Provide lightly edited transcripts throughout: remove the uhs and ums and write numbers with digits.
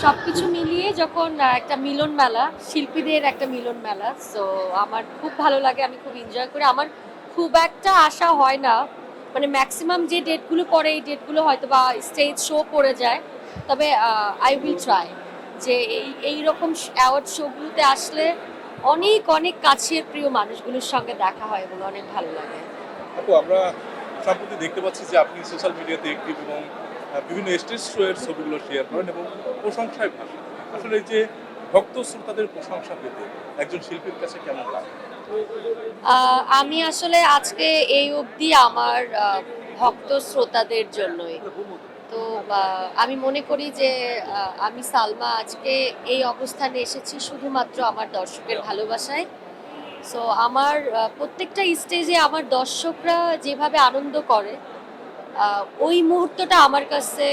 সবকিছু মিলিয়ে যখন একটা মিলন মেলা, শিল্পীদের একটা মিলন মেলা, সো আমার খুব ভালো লাগে, আমি খুব এনজয় করি। আমার খুব একটা আশা হয় না, মানে ম্যাক্সিমাম যে ডেটগুলো পড়ে এই ডেটগুলো হয়তো বা স্টেজ শো পড়ে যায়। তবে আই উইল ট্রাই যে এইরকম অ্যাওয়ার্ড শোগুলোতে আসলে অনেক অনেক কাছের প্রিয় মানুষগুলোর সঙ্গে দেখা হয় এবং অনেক ভালো লাগে। আপু আমরা সম্প্রতি দেখতে পাচ্ছি যে আপনি সোশ্যাল মিডিয়াতে অ্যাক্টিভ এবং বিভিন্ন স্টেজ শো এর ছবিগুলো শেয়ার করেন এবং প্রশংসায় ভাসেন। আসলে এই যে ভক্ত শ্রোতাদের প্রশংসা পেতে একজন শিল্পীর কাছে কেমন লাগে? আমি আসলে আজকে এই অবধি আমার ভক্ত শ্রোতাদের জন্যই। তো আমি মনে করি যে আমি সালমা আজকে এই অবস্থানে এসেছি শুধুমাত্র আমার দর্শকের ভালোবাসায়। সো আমার প্রত্যেকটা স্টেজে আমার দর্শকরা যেভাবে আনন্দ করে, ওই মুহূর্তটা আমার কাছে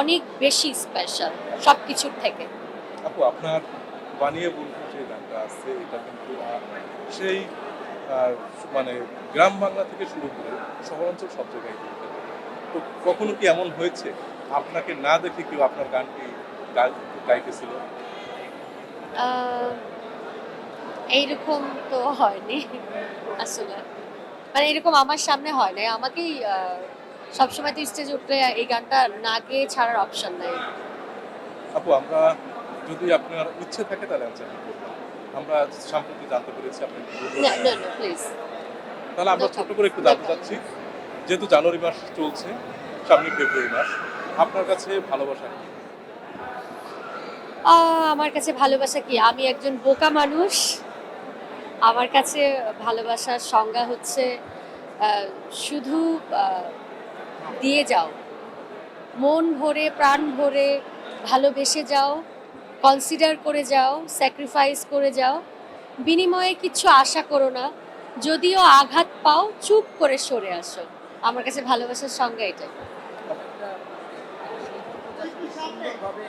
অনেক বেশি স্পেশাল সব কিছুর থেকে। আপু আপনার বানিয়ে বন্ধু যে গানটা আছে এটা কিন্তু সেই আহ, মানে গ্রাম বাংলা থেকে শুরু করে শহরাঞ্চল সব জায়গায় কিন্তু থাকে। তো কখনো কি এমন হয়েছে আপনাকে না দেখে কেউ আপনার গানটি গাইতেছিল? আহ, এইরকম তো হয়নি আসলে, মানে এরকম আমার সামনে হয় নাই। আমাকেই সবসময় তো স্টেজে উঠলে এই গানটা না গেয়ে ছাড়ার অপশন নাই। আপু আমরা যদি আপনার ইচ্ছে থাকে তাহলে অ্যান্সার করবেন। আমরা সম্প্রতি জানতে পেরেছি আপনি না না না, প্লিজ। তাহলে আমরা ছোট করে একটু জানতে চাচ্ছি, যেহেতু জানুয়ারি মাস চলছে, সামনে ফেব্রুয়ারি মাস, আপনার কাছে ভালোবাসা কি? আমার কাছে ভালোবাসা কি, আমি একজন বোকা মানুষ। আমার কাছে ভালোবাসার সংজ্ঞা হচ্ছে আহ, শুধু আহ, দিয়ে যাও, মন ভরে প্রাণ ভরে ভালোবেসে যাও, কনসিডার করে যাও, স্যাক্রিফাইস করে যাও, বিনিময়ে কিছু আশা করো না, যদিও আঘাত পাও চুপ করে সরে আসো। আমার কাছে ভালোবাসার সংজ্ঞা এটাই। একটা সম্পর্ক যাতে সুন্দরভাবে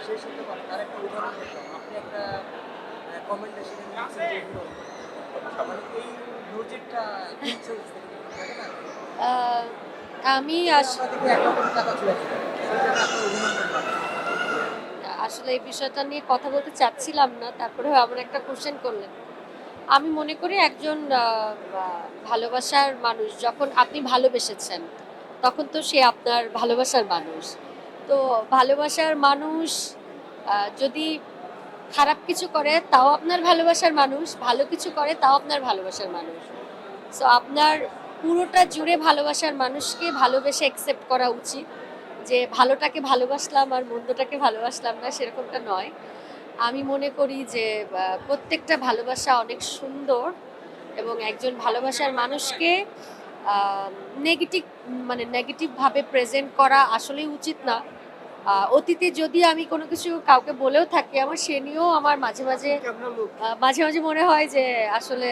শেষ হতে পারে তার একটা উদাহরণ দিতাম। আপনি একটা কমেন্টে সেখানে লিখছেন যে হলো মানে এই লজিকটা ইনসেন্স থাকে না? আহ, আমি আমরা দেখি একটা কোটি টাকা চলে আসে। সেই জায়গায় আপনার অভিনন্দন পাবেন। আসলে এই বিষয়টা নিয়ে কথা বলতে চাচ্ছিলাম না, তারপরে এমন একটা কোশ্চেন করলেন। আমি মনে করি একজন ভালোবাসার মানুষ যখন আপনি ভালোবেসেছেন, তখন তো সে আপনার ভালোবাসার মানুষ। তো ভালোবাসার মানুষ যদি খারাপ কিছু করে তাও আপনার ভালোবাসার মানুষ, ভালো কিছু করে তাও আপনার ভালোবাসার মানুষ। সো আপনার পুরোটা জুড়ে ভালোবাসার মানুষকে ভালোবেসে অ্যাকসেপ্ট করা উচিত। যে ভালোটাকে ভালোবাসলাম আর মন্দটাকে ভালোবাসলাম না, সেরকমটা নয়। আমি মনে করি যে প্রত্যেকটা ভালোবাসা অনেক সুন্দর এবং একজন ভালোবাসার মানুষকে নেগেটিভ, মানে নেগেটিভভাবে প্রেজেন্ট করা আসলেই উচিত না। অতীতে যদি আমি কোনো কিছু কাউকে বলেও থাকি, আমার সে নিয়েও আমার মাঝে মাঝে মাঝে মাঝে মনে হয় যে আসলে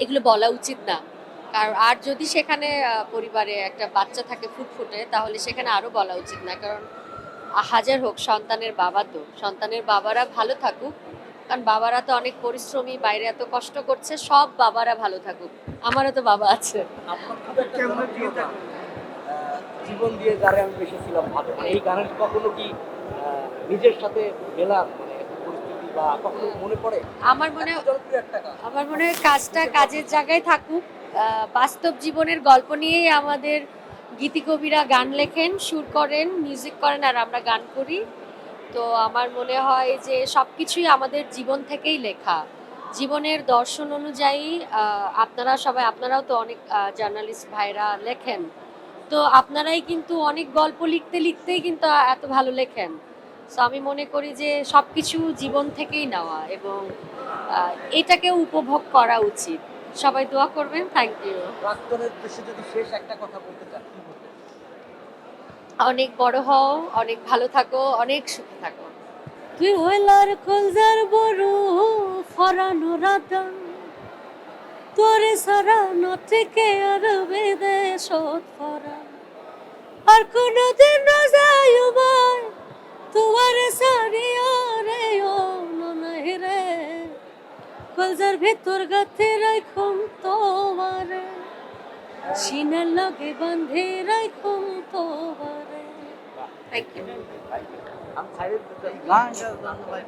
এগুলো বলা উচিত না। আর যদি সেখানে পরিবারে একটা বাচ্চা থাকে ফুটফুটে, তাহলে সেখানে আরো বলা উচিত না। কারণ হাজার হোক সন্তানের বাবা, তো সন্তানের বাবারা ভালো থাকুক, কারণ বাবারা তো অনেক পরিশ্রমী, বাইরে এত কষ্ট করছে, সব বাবারা ভালো থাকুক। আমারও তো বাবা আছে। আপনার খুব একটা জনপ্রিয় গান জীবন দিয়ে যারে আমি বেসেছিলাম ভালো। মানে এই গানের কখনো কি নিজের সাথে মেলার মানে একটা পরিস্থিতি বা কখনো মনে পড়ে? আমার মনে এত জনপ্রিয় একটা গান। আমার মনে হয় কাজটা কাজের জায়গায় থাকুক। বাস্তব জীবনের গল্প নিয়েই আমাদের গীতিকবিরা গান লেখেন, সুর করেন, মিউজিক করেন, আর আমরা গান করি। তো আমার মনে হয় যে সবকিছুই আমাদের জীবন থেকেই লেখা, জীবনের দর্শন অনুযায়ী। আপনারা সবাই, আপনারাও তো অনেক জার্নালিস্ট ভাইরা লেখেন, তো আপনারাই কিন্তু অনেক গল্প লিখতে লিখতেই কিন্তু এত ভালো লেখেন। সো আমি মনে করি যে সবকিছু জীবন থেকেই নেওয়া এবং এটাকে উপভোগ করা উচিত। সবাই দোয়া করবেন। Thank you. প্রাক্তনের উদ্দেশ্যে যদি শেষ একটা কথা বলতে চান কি বলবেন? অনেক বড় হও, অনেক ভালো থাকো, অনেক সুখে থাকো। তুই হইলার কলজার বড় ফরানো রাধান, তোরে সারা নটিকে আর বেদে সৎ ফরা, আর কোনদিন না যায় ভাই তোমার সারিয়া রে, ও নাই রে, কলজার ভেতর গাথে রাখুম তোমারে, সিনার লগে বাঁধে রাখুম তোমারে। Thank you. আমি সাইডে গানটা ভাই